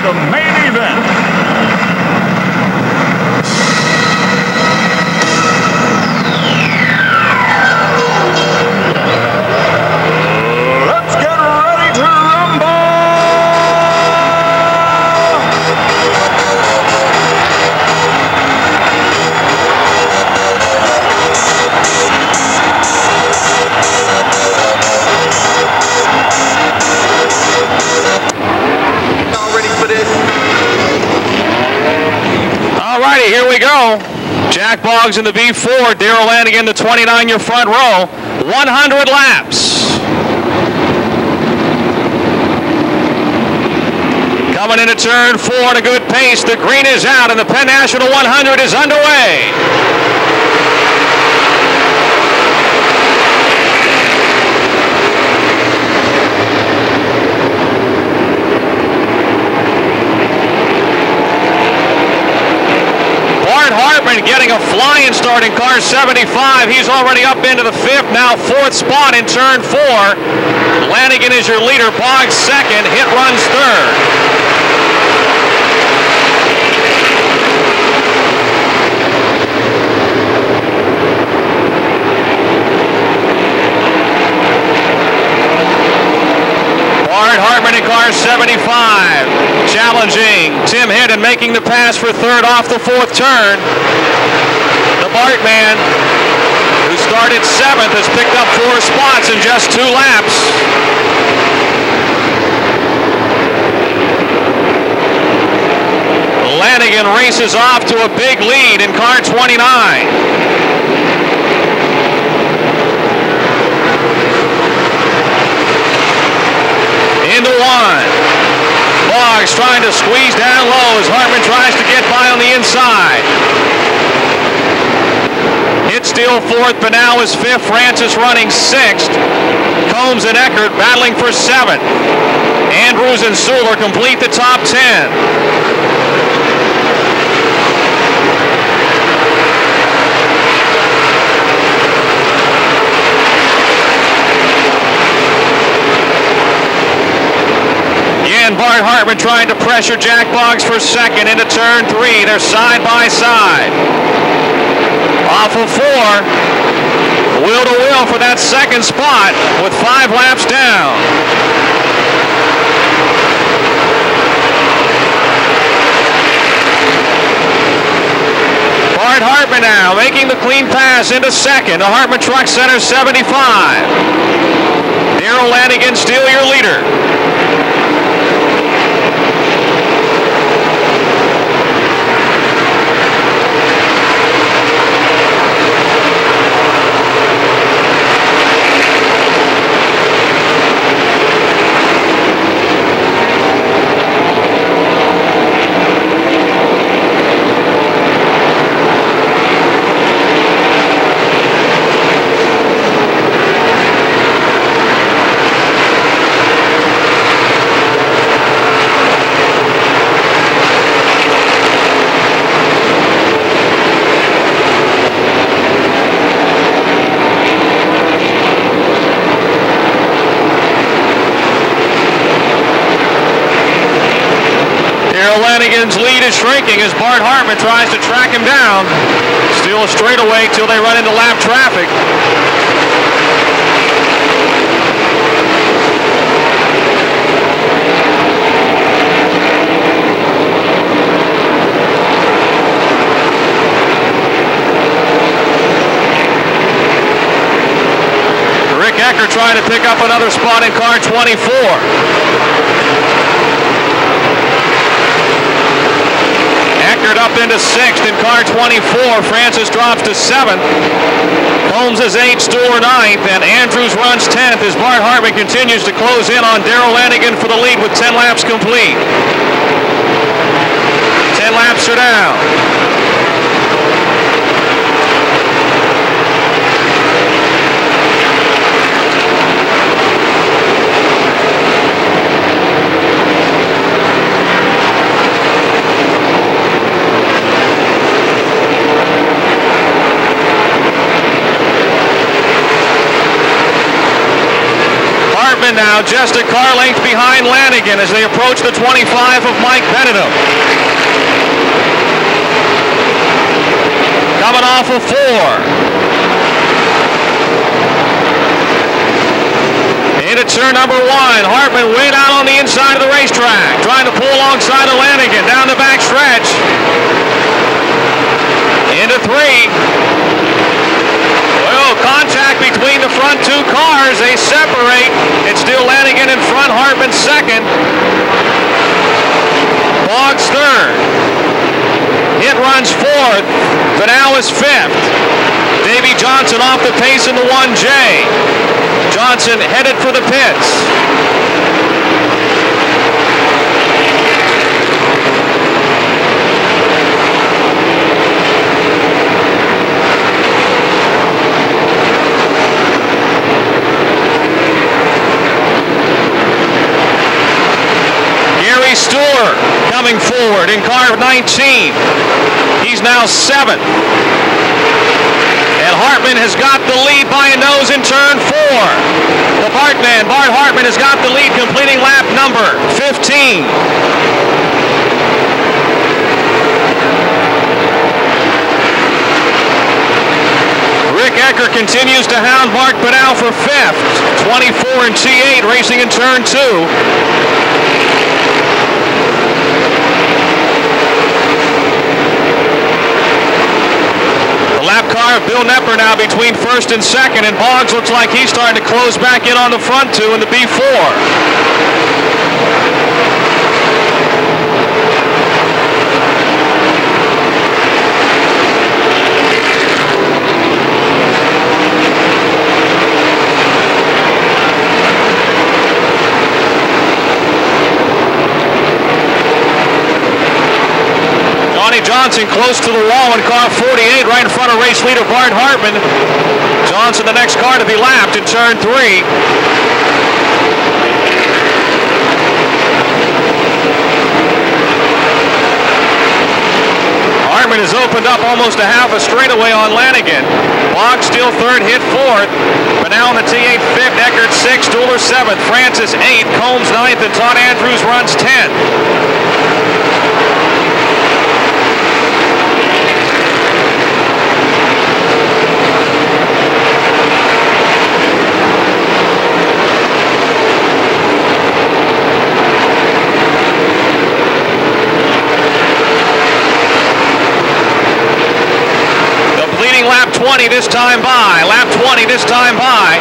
the main event. Here we go. Jack Boggs in the B4, Darrell Lanigan, the 29, your front row. 100 laps. Coming into turn 4 at a good pace. The green is out and the Penn National 100 is underway. Getting a flying start in car 75. He's already up into the 5th, now 4th spot in turn 4. Lanigan is your leader, Boggs 2nd, Hit runs 3rd. Bart Hartman in car 75. Challenging Tim Hinton, making the pass for 3rd off the 4th turn. The Bart man, who started 7th, has picked up 4 spots in just 2 laps. Lanigan races off to a big lead in car 29. Into 1. Boggs trying to squeeze down low as Hartman tries to get by on the inside. Hit still 4th, but now is 5th. Francis running 6th. Combs and Eckert battling for 7th. Andrews and Sewell complete the top 10. Bart Hartman trying to pressure Jack Boggs for 2nd into turn 3. They're side by side. Off of 4. Wheel to wheel for that 2nd spot with 5 laps down. Bart Hartman now making the clean pass into 2nd. The Hartman Truck Center 75. Darrell Lanigan still your leader. Lanigan's lead is shrinking as Bart Hartman tries to track him down. Still a straightaway till they run into lap traffic. Rick Eckert trying to pick up another spot in car 24. Eckert up into 6th in car 24. Francis drops to 7th. Combs is 8th, Stewart 9th, and Andrews runs 10th as Bart Hartman continues to close in on Darrell Lanigan for the lead with 10 laps complete. 10 laps are down. Hartman now just a car length behind Lanigan as they approach the 25 of Mike Benedum. Coming off of 4. Into turn number 1. Hartman way down on the inside of the racetrack, trying to pull alongside of Lanigan down the back stretch. Into 3. Well, contact between the front 2 cars. They separate. It's still Lanigan in front, Hartman second. Boggs third. Hit runs 4th. Vanal is 5th. Davey Johnson off the pace in the 1J. Johnson headed for the pits. Gary Stuhr coming forward in car 19. He's now 7th. And Hartman has got the lead by a nose in turn 4. The Bartman, Bart Hartman, has got the lead, completing lap number 15. Rick Ecker continues to hound Mark Benal for 5th. 24 and T8 racing in turn 2. Lap car of Bill Nepper now between 1st and 2nd, and Boggs looks like he's starting to close back in on the front 2 in the B4. Johnson close to the wall in car 48, right in front of race leader Bart Hartman. Johnson, the next car to be lapped in turn 3. Hartman has opened up almost a half a straightaway on Lanigan. Boggs still 3rd, hit 4th. Benal in the T8 5th, Eckert 6th, Stuhler 7th, Francis 8th, Combs 9th, and Todd Andrews runs 10th. Lap 20 this time by. Lap 20 this time by.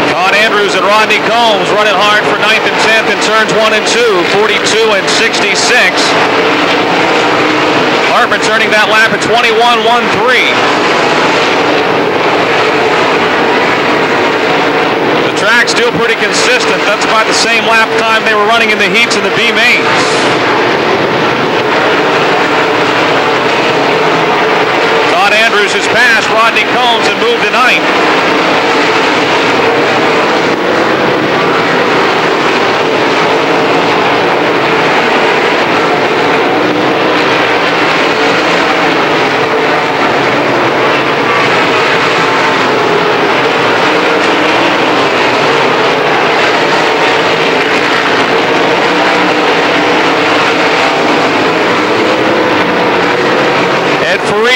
Todd Andrews and Rodney Combs running hard for 9th and 10th in turns 1 and 2, 42 and 66. Hartman turning that lap at 21.13. The track's still pretty consistent. That's about the same lap time they were running in the heats in the B mains. Todd Andrews has passed Rodney Combs and moved to 9th.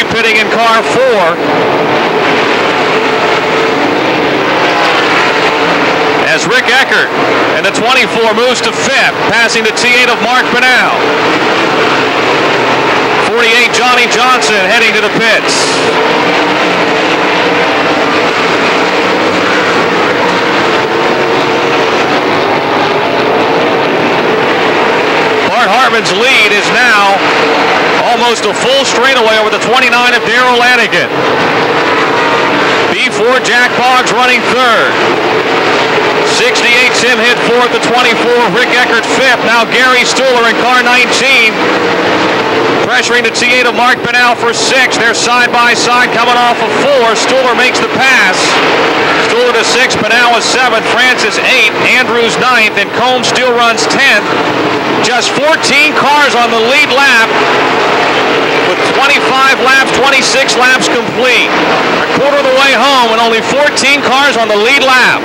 Pitting in car 4. As Rick Eckert and the 24 moves to 5th, passing the T8 of Mark Benal. 48 Johnny Johnson heading to the pits. Bart Hartman's lead is now almost a full straightaway over the 29 of Darrell Lanigan. B4 Jack Boggs running 3rd. 68 Tim hit fourth at 24. Rick Eckert fifth. Now Gary Stuhler in car 19. Pressuring the T8 of Mark Penn for six. They're side by side coming off of four. Stuhler makes the pass. Stuhler to six. Penn is seventh. Francis eighth. Andrews ninth. And Combs still runs 10th. Just 14 cars on the lead lap. With 25 laps, 26 laps complete. A quarter of the way home and only 14 cars on the lead lap.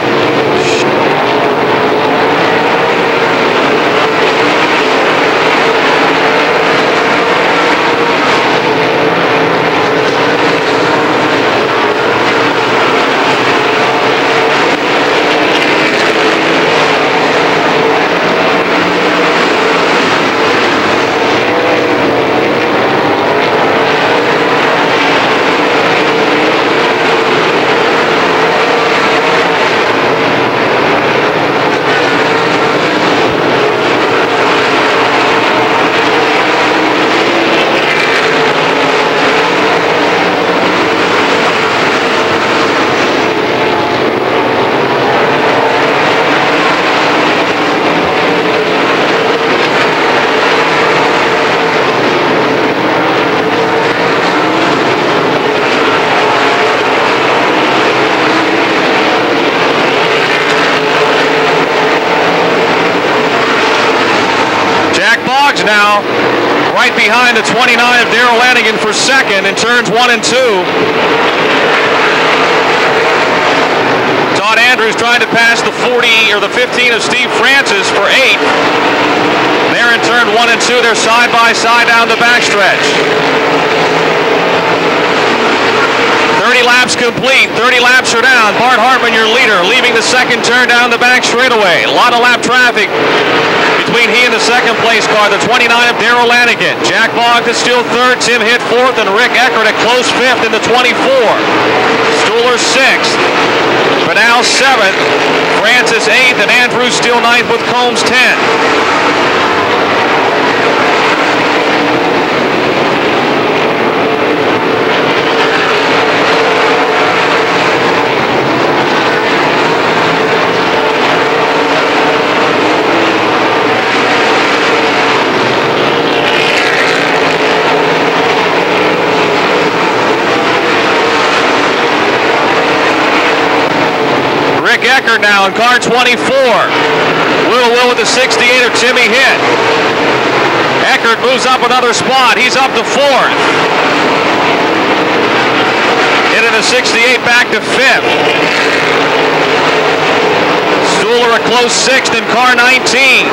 Now, right behind the 29 of Darrell Lanigan for second in turns 1 and 2. Todd Andrews trying to pass the 40 or the 15 of Steve Francis for 8th. They're in turn 1 and 2. They're side by side down the backstretch. 30 laps complete. 30 laps are down. Bart Hartman, your leader, leaving the second turn down the back straightaway. A lot of lap traffic between he and the second place car, the 29 of Darrell Lanigan. Jack Boggs is still third. Tim hit fourth, and Rick Eckert a close fifth in the 24. Stuhler sixth. Penn seventh. Francis eighth, and Andrews still ninth with Combs 10. Rick Eckert now in car 24. Will with the 68 of Timmy hit. Eckert moves up another spot. He's up to fourth. Into the 68 back to fifth. Stuhler a close sixth in car 19.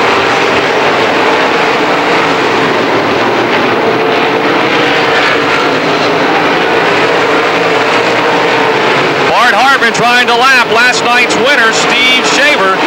Bart Hartman trying to lap last night's winner, Steve Shaver.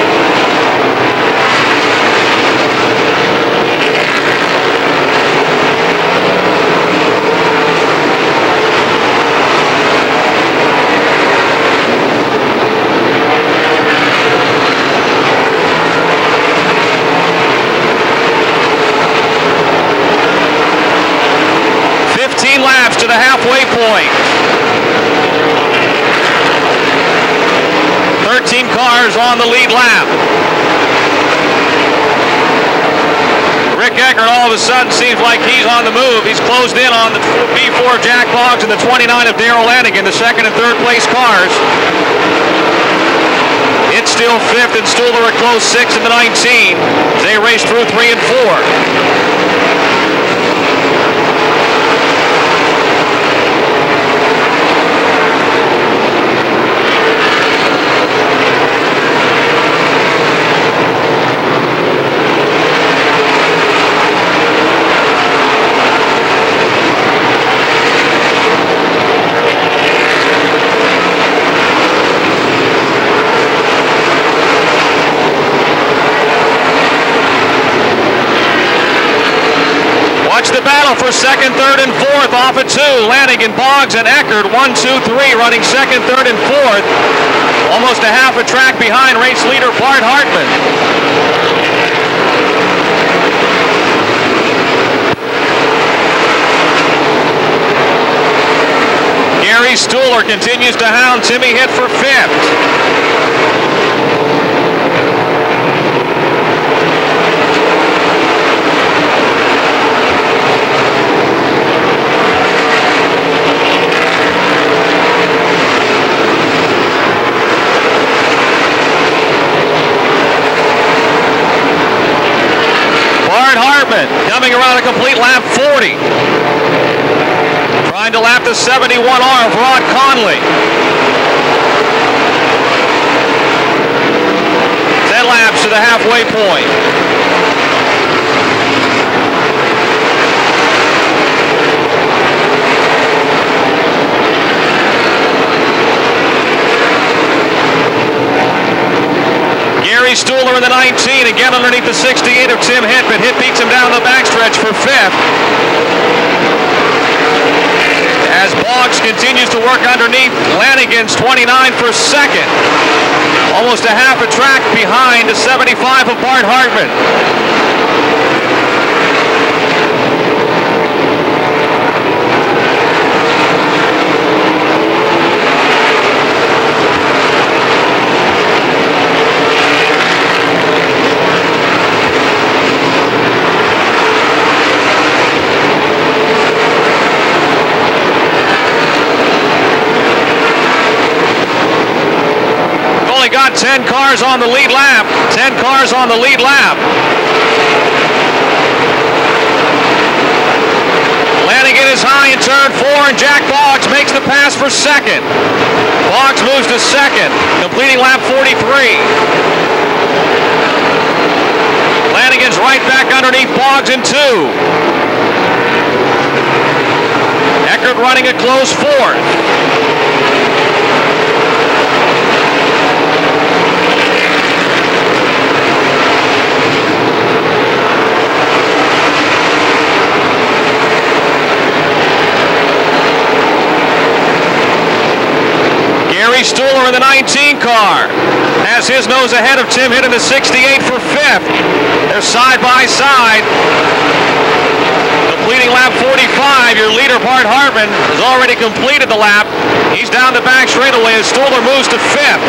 Laps to the halfway point. 13 cars on the lead lap. Rick Eckert all of a sudden seems like he's on the move. He's closed in on the B4 Jack Boggs and the 29 of Darrell Lanigan, the second and third place cars. It's still fifth and Stuhler a close sixth in the 19. They race through 3 and 4. The battle for second, third, and fourth off at 2. Lanigan, Boggs, and Eckert 1, 2, 3 running second, third, and fourth. Almost a half a track behind race leader Bart Hartman. Gary Stuhler continues to hound Timmy Hitt for fifth. Bart Hartman coming around a complete lap 40. Trying to lap the 71R of Rod Conley. 10 laps to the halfway point. Gary Stuhler in the 19, again underneath the 68 of Tim Hitt, but Hitt beats him down the backstretch for 5th. As Boggs continues to work underneath, Lanigan's 29 for 2nd. Almost a half a track behind the 75 of Bart Hartman. Got 10 cars on the lead lap. 10 cars on the lead lap. Lanigan is high in turn 4, and Jack Boggs makes the pass for 2nd. Boggs moves to 2nd, completing lap 43. Lanigan's right back underneath Boggs in 2. Eckert running a close 4th. Stuhler in the 19 car has his nose ahead of Tim Hitt in the 68 for 5th. They're side by side. Completing lap 45, your leader Bart Hartman has already completed the lap. He's down the back straightaway as Stuhler moves to 5th.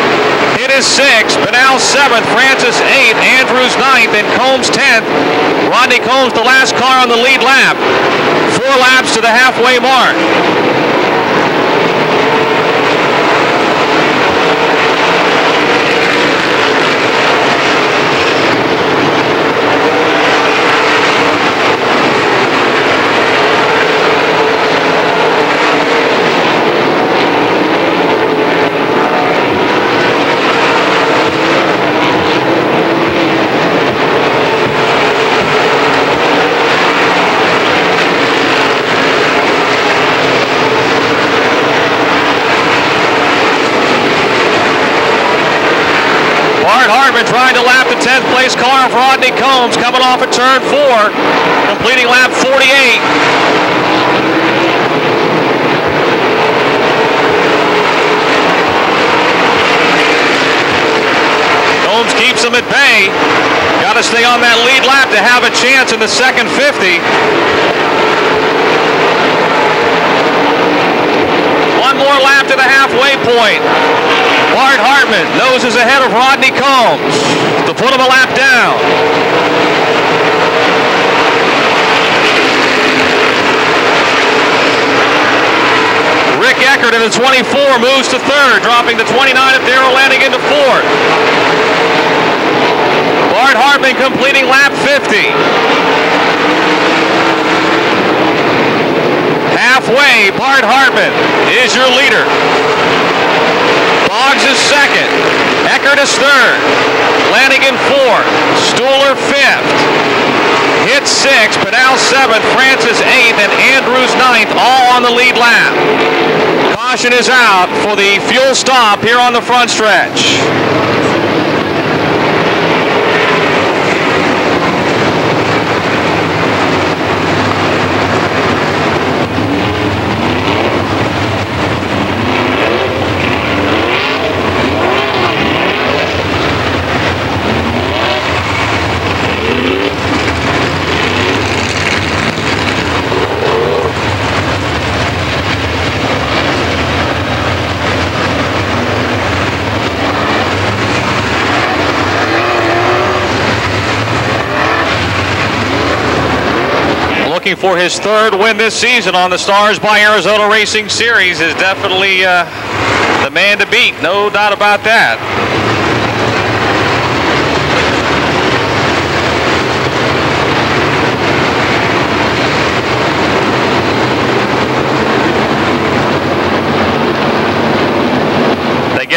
Hitt is 6th, Penal 7th, Francis 8th, Andrews 9th, and Combs 10th. Rodney Combs the last car on the lead lap. 4 laps to the halfway mark. Trying to lap the 10th place car of Rodney Combs coming off of turn 4, completing lap 48. Combs keeps him at bay. Got to stay on that lead lap to have a chance in the second 50. One more lap to the halfway point. Bart Hartman noses ahead of Rodney Combs to put him a lap down. Rick Eckert in the 24 moves to 3rd, dropping the 29 of Darrell Lanigan to 4th. Bart Hartman completing lap 50. Halfway, Bart Hartman is your leader. Boggs is 2nd. Eckert is 3rd. Lanigan 4th. Stuhler 5th. Hitt 6th. Penal 7th. Francis 8th. And Andrews 9th. All on the lead lap. Caution is out for the fuel stop here on the front stretch. Looking for his 3rd win this season on the Stars by Arizona Racing Series is definitely the man to beat, no doubt about that.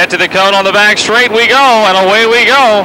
Back to the cone on the back straight we go, and away we go.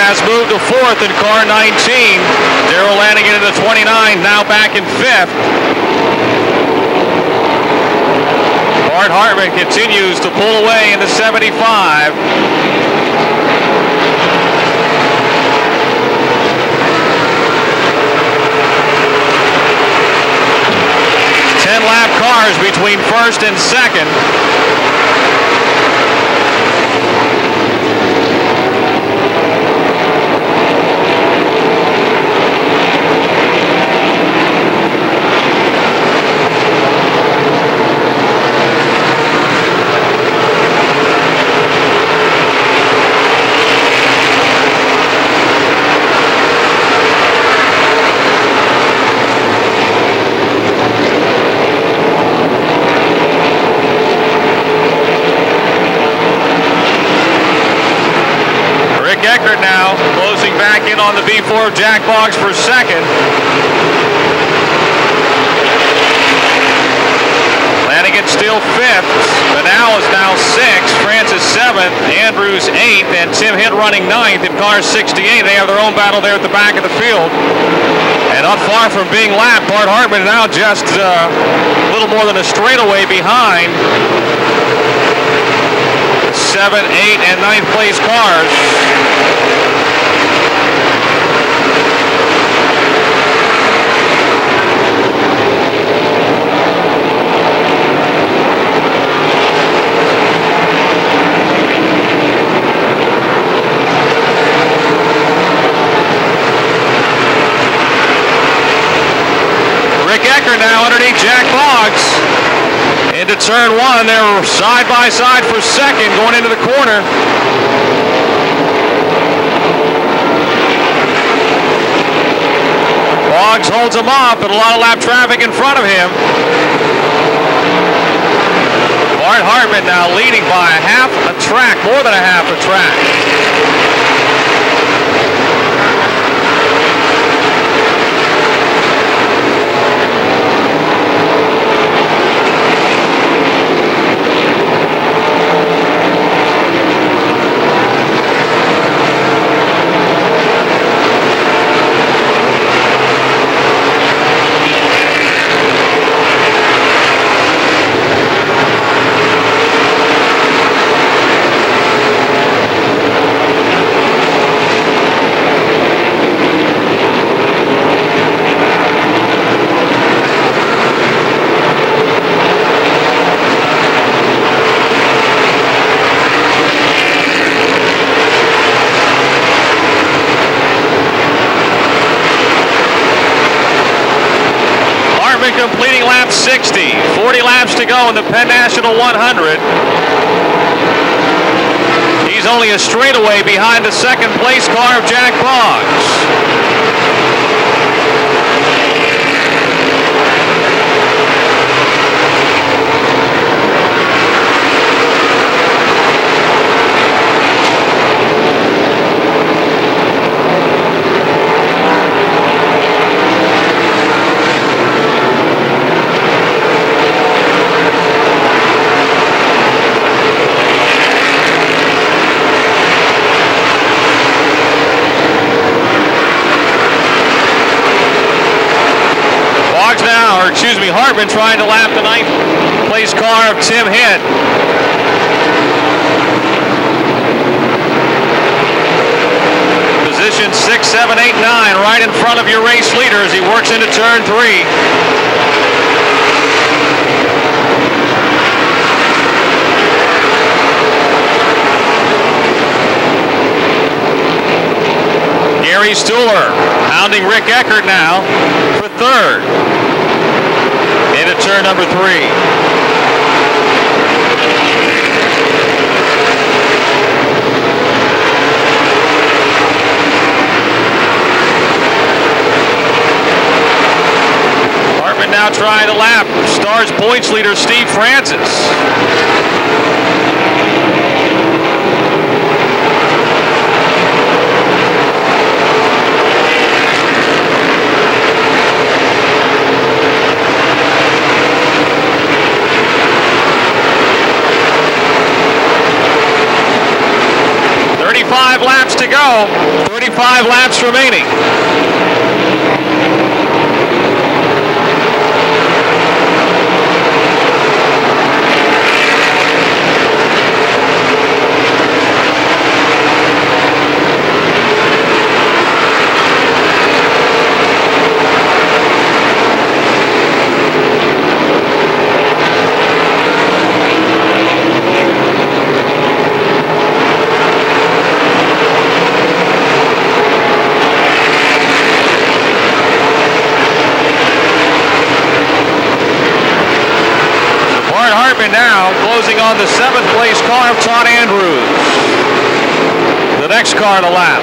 Has moved to 4th in car 19. Darrell Lanigan into 29, now back in 5th. Bart Hartman continues to pull away into 75. Lap cars between 1st and 2nd. Eckert now closing back in on the B4 of Jack Boggs for 2nd. Lanigan still 5th. Banal is now 6th. Francis 7th. Andrews 8th. And Tim Hitt running 9th in car 68. They have their own battle there at the back of the field. And not far from being lapped, Bart Hartman now just a little more than a straightaway behind 7, 8, and 9th place cars. Rick Eckert now underneath Jack Boggs. Into turn 1, they're side by side for 2nd going into the corner. Boggs holds him off, but a lot of lap traffic in front of him. Bart Hartman now leading by a half a track, more than a half a track. Completing lap 60, 40 laps to go in the Penn National 100. He's only a straightaway behind the 2nd place car of Jack Boggs. Hartman trying to lap the 9th place car of Tim Hitt. Position 6, 7, 8, 9 right in front of your race leader as he works into turn 3. Gary Stuhler hounding Rick Eckert now for 3rd. runner number 3. Hartman now trying to lap Stars points leader Steve Francis. Laps to go, 35 laps remaining. Now closing on the 7th place car of Todd Andrews. The next car to lap.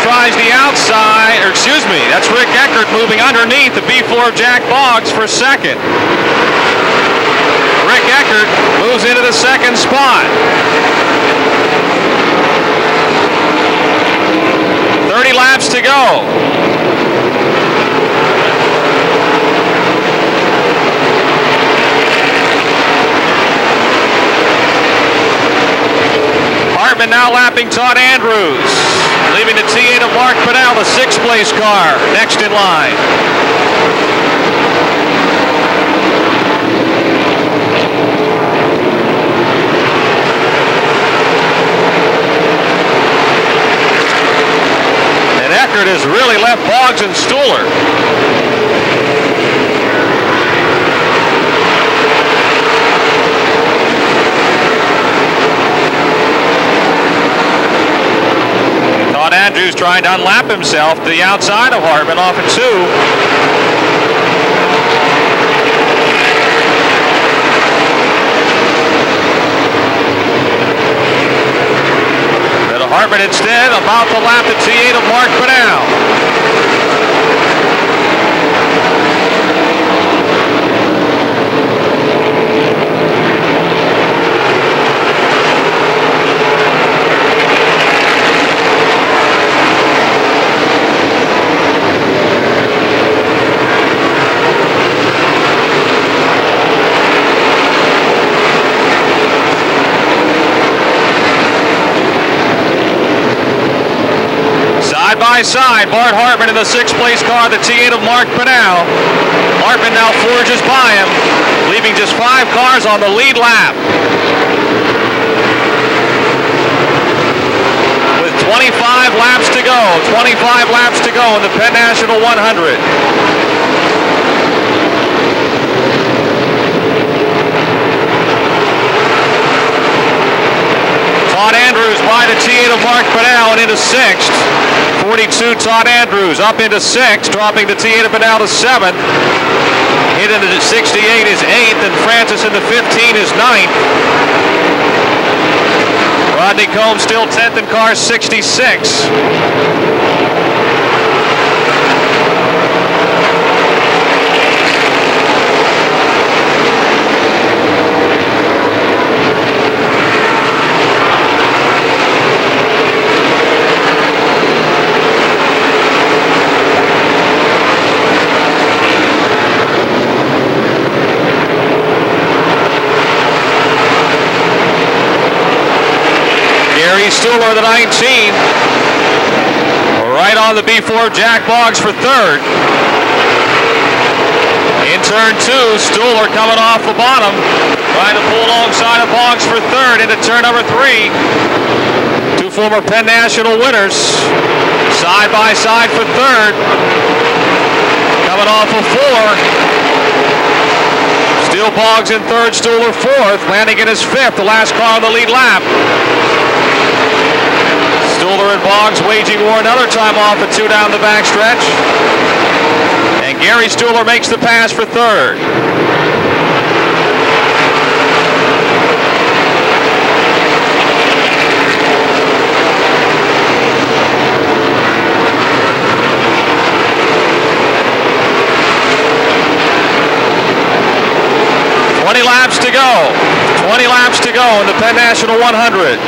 Tries the outside, or excuse me, that's Rick Eckert moving underneath the B4 of Jack Boggs for second. Rick Eckert moves into the second spot. 30 laps to go. Hartman now lapping Todd Andrews, leaving the T8 of Mark Pinnell, the 6th place car, next in line. And Eckert has really left Boggs and Stuhler. Andrews trying to unlap himself to the outside of Hartman off at 2. But Hartman instead about to lap the T8 of Mark Pinnell. Side by side, Bart Hartman in the 6th place car, the T8 of Mark Pinnell. Hartman now forges by him, leaving just 5 cars on the lead lap. With 25 laps to go, 25 laps to go in the Penn National 100. Todd Andrews by the T8 of Mark Pinnell and into 6th. 42 Todd Andrews up into 6th, dropping the T8 of Pinnell to 7th. Hit into the 68 is 8th, and Francis in the 15 is 9th. Rodney Combs still 10th in car 66. Stuhler, the 19. Right on the B4, Jack Boggs for third. In turn 2, Stuhler coming off the bottom, trying to pull alongside of Boggs for third into turn number 3. Two former Penn National winners, side by side for third. Coming off of 4. Still Boggs in third, Stuhler fourth. Lanigan is fifth, the last car on the lead lap. Stuhler and Boggs waging war another time off at 2 down the backstretch. And Gary Stuhler makes the pass for third. Laps to go. 20 laps to go in the Penn National 100.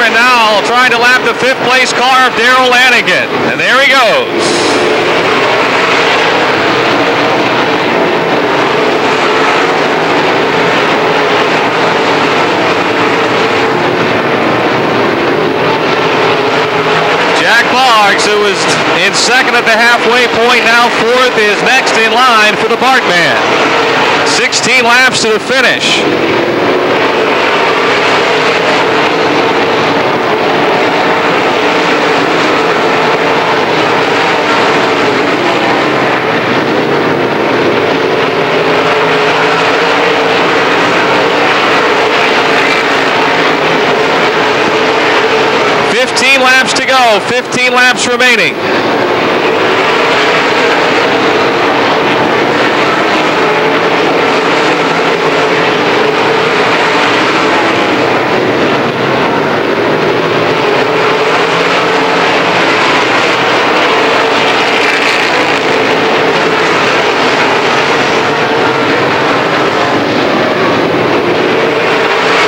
Now trying to lap the 5th place car of Darrell Lanigan, and there he goes. Jack Boggs, who was in second at the halfway point, now fourth, is next in line for the Bartman. 16 laps to the finish. Laps to go, 15 laps remaining.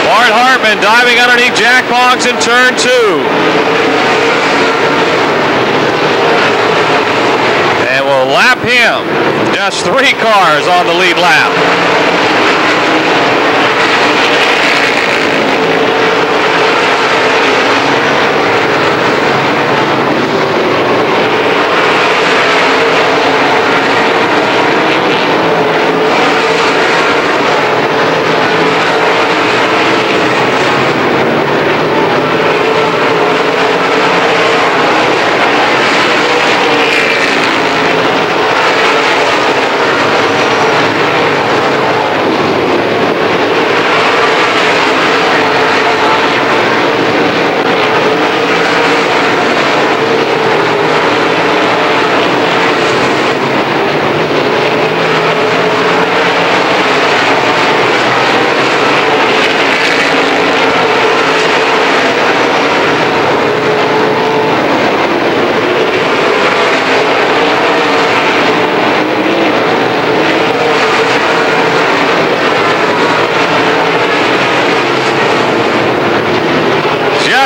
Bart Hartman diving underneath Jack Boggs in turn 2. Will lap him. Just 3 cars on the lead lap.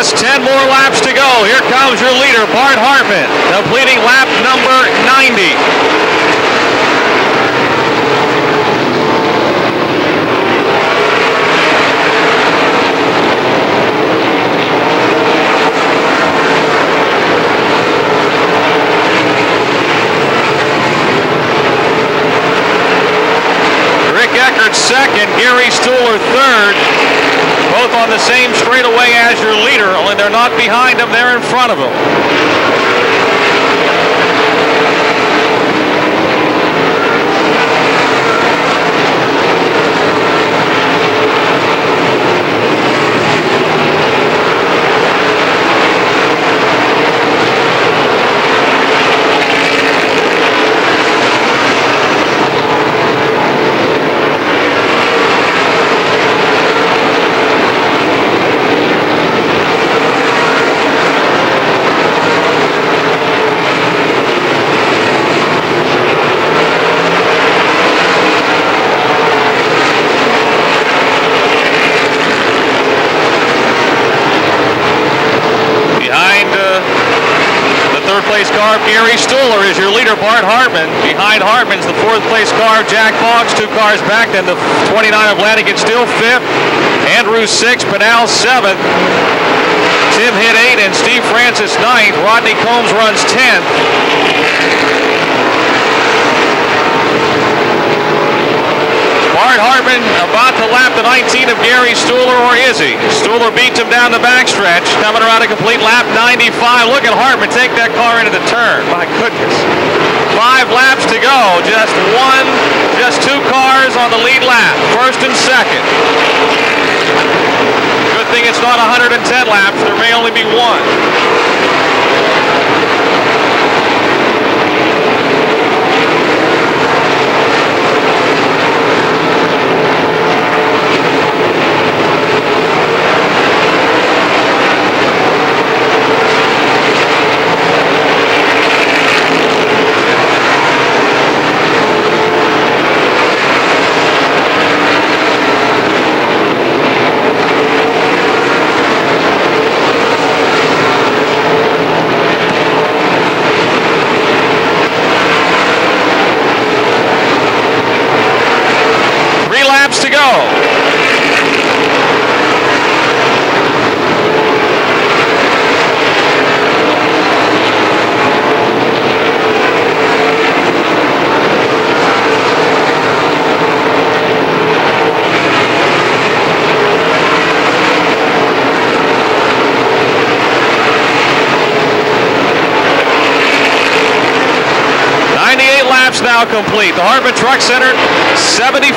Just 10 more laps to go. Here comes your leader, Bart Hartman, completing lap number 90. Rick Eckert second, Gary Stuhler third. Both on the same straightaway as your leader, only they're not behind him, they're in front of him. place car of Gary Stuhler is your leader, Bart Hartman. Behind Hartman's the fourth place car of Jack Boggs, 2 cars back. Then the 29 of Lanigan still fifth. Andrews 6th, Penal 7th. Tim hit 8th and Steve Francis 9th. Rodney Combs runs 10th. Bart Hartman about to lap the 19 of Gary Stuhler, or is he? Stuhler beats him down the backstretch, coming around a complete lap 95. Look at Hartman take that car into the turn. My goodness. 5 laps to go. Just 2 cars on the lead lap. First and second. Good thing it's not 110 laps. There may only be 1. To go. Now complete. The Hartman Truck Center 75.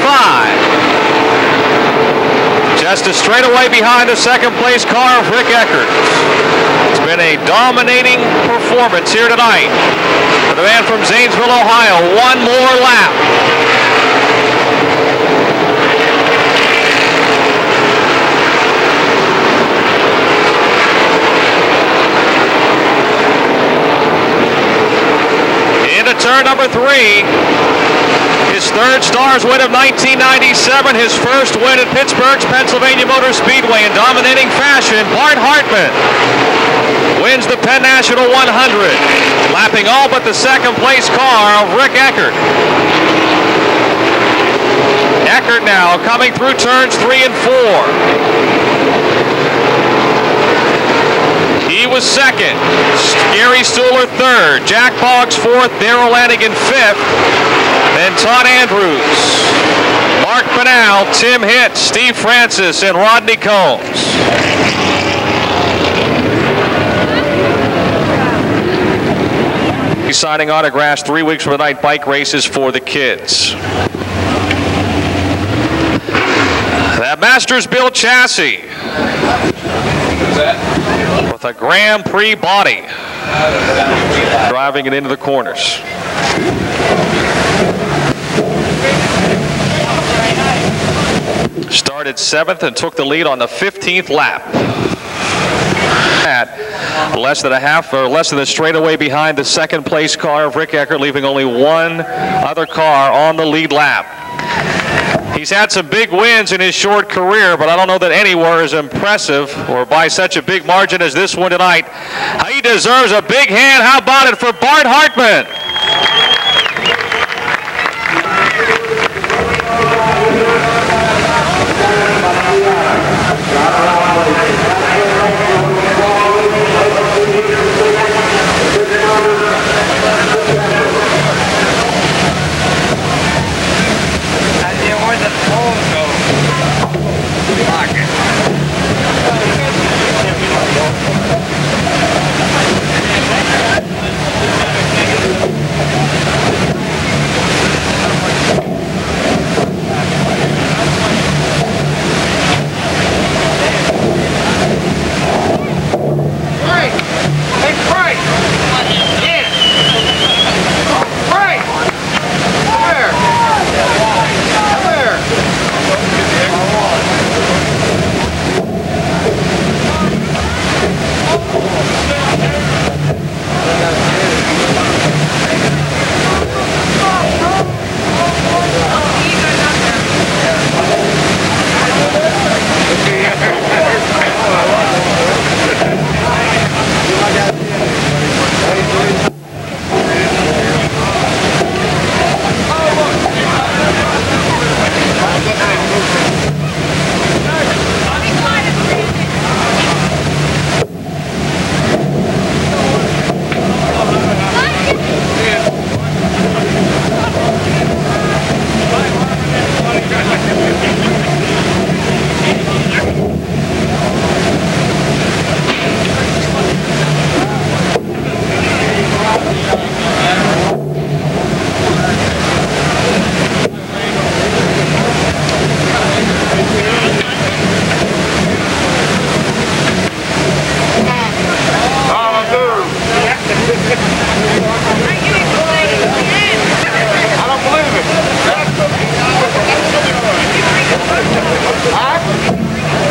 Just a straightaway behind the second place car of Rick Eckert. It's been a dominating performance here tonight for the man from Zanesville, Ohio. One more lap. Turn number 3, his third Stars win of 1997, his first win at Pittsburgh's Pennsylvania Motor Speedway in dominating fashion. Bart Hartman wins the Penn National 100, lapping all but the second place car of Rick Eckert. Eckert now coming through turns 3 and 4. He was second. Gary Stuhler third. Jack Boggs fourth. Darrell Lanigan fifth. Then Todd Andrews, Mark Penal, Tim Hitt, Steve Francis, and Rodney Combs. He's signing autographs 3 weeks from tonight. Bike races for the kids. That Masters built chassis. With a Grand Prix body, driving it into the corners. Started 7th and took the lead on the 15th lap. At less than a straightaway behind the second place car of Rick Eckert, leaving only one other car on the lead lap. He's had some big wins in his short career, but I don't know that any were as impressive or by such a big margin as this one tonight. He deserves a big hand. How about it for Bart Hartman?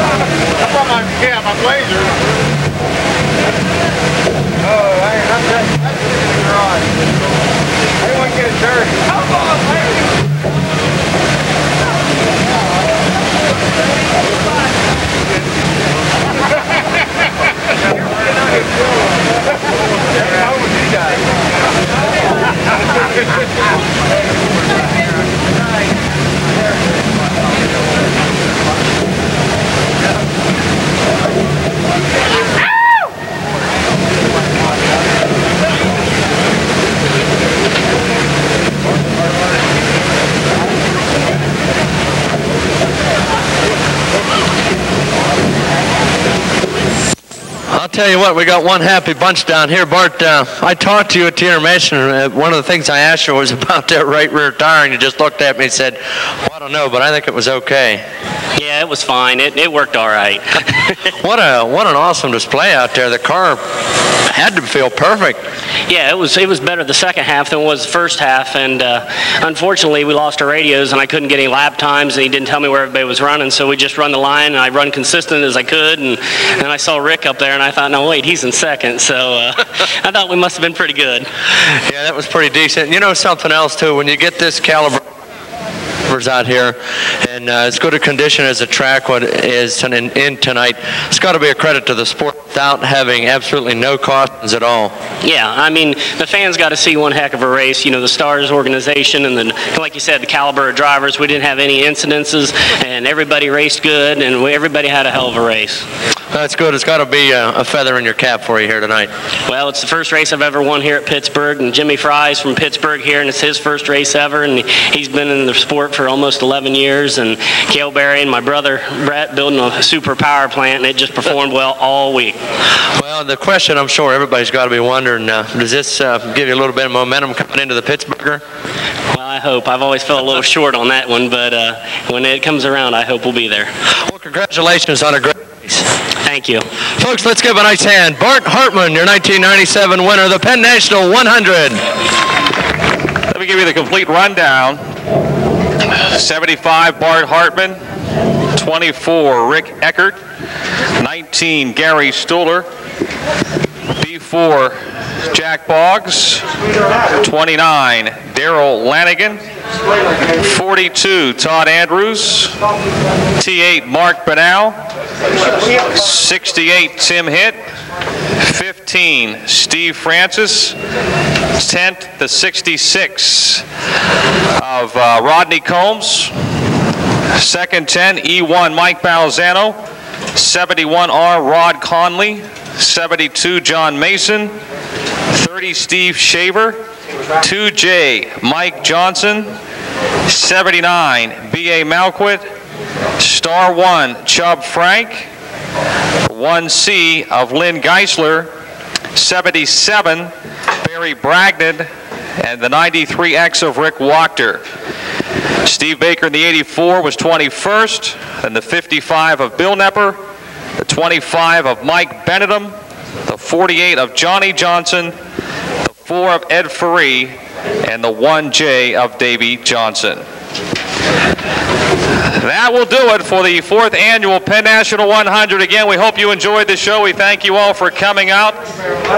on my blazer. Oh, that's right. I didn't want to get it dirty. Come on, lady. I'll tell you what, we got one happy bunch down here. Bart, I talked to you at the intermission. One of the things I asked you was about that right rear tire, and you just looked at me and said, well, I don't know, but I think it was okay. Yeah, it was fine. It worked all right. What an awesome display out there. The car had to feel perfect. Yeah, it was better the second half than it was the first half, and unfortunately we lost our radios and I couldn't get any lap times, and he didn't tell me where everybody was running, so we just run the line and I run consistent as I could, and then I saw Rick up there and I thought, no wait, he's in second, so I thought we must have been pretty good. Yeah, that was pretty decent. You know something else too, when you get this caliber out here, and as good a condition as the track is in tonight, it's got to be a credit to the sport without having absolutely no cautions at all. Yeah, I mean, the fans got to see one heck of a race. You know, the Stars organization and then, like you said, the caliber of drivers. We didn't have any incidences, and everybody raced good, and everybody had a hell of a race. That's good. It's got to be a feather in your cap for you here tonight. Well, it's the first race I've ever won here at Pittsburgh, and Jimmy Fry's from Pittsburgh here, and it's his first race ever, and he's been in the sport for almost 11 years, and Cale Berry and my brother Brett building a super power plant, and it just performed well all week. Well, the question I'm sure everybody's got to be wondering, does this give you a little bit of momentum coming into the Pittsburgher? Well, I hope. I've always felt a little short on that one, but when it comes around, I hope we'll be there. Well, congratulations on a great race. Thank you. Folks, let's give a nice hand. Bart Hartman, your 1997 winner of the Penn National 100. Let me give you the complete rundown. 75, Bart Hartman. 24, Rick Eckert. 19, Gary Stuhler. B4, Jack Boggs. 29, Darrell Lanigan. 42, Todd Andrews. T8, Mark Banal. 68, Tim Hitt. 15, Steve Francis. 10th, the 66 of Rodney Combs. Second 10, E1, Mike Balzano. 71R, Rod Conley. 72, John Mason. 30, Steve Shaver. 2J, Mike Johnson. 79, B.A. Malquit. Star 1, Chubb Frank. 1C of Lynn Geisler. 77, Barry Bragdon. And the 93X of Rick Wachter. Steve Baker in the 84 was 21st. And the 55 of Bill Nepper. The 25 of Mike Benedum. The 48 of Johnny Johnson. The 4 of Ed Ferree. And the 1J of Davey Johnson. That will do it for the 4th annual Penn National 100. Again, we hope you enjoyed the show. We thank you all for coming out.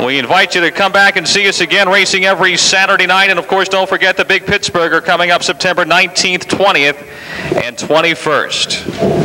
We invite you to come back and see us again racing every Saturday night. And, of course, don't forget the Big Pittsburgher coming up September 19th, 20th, and 21st.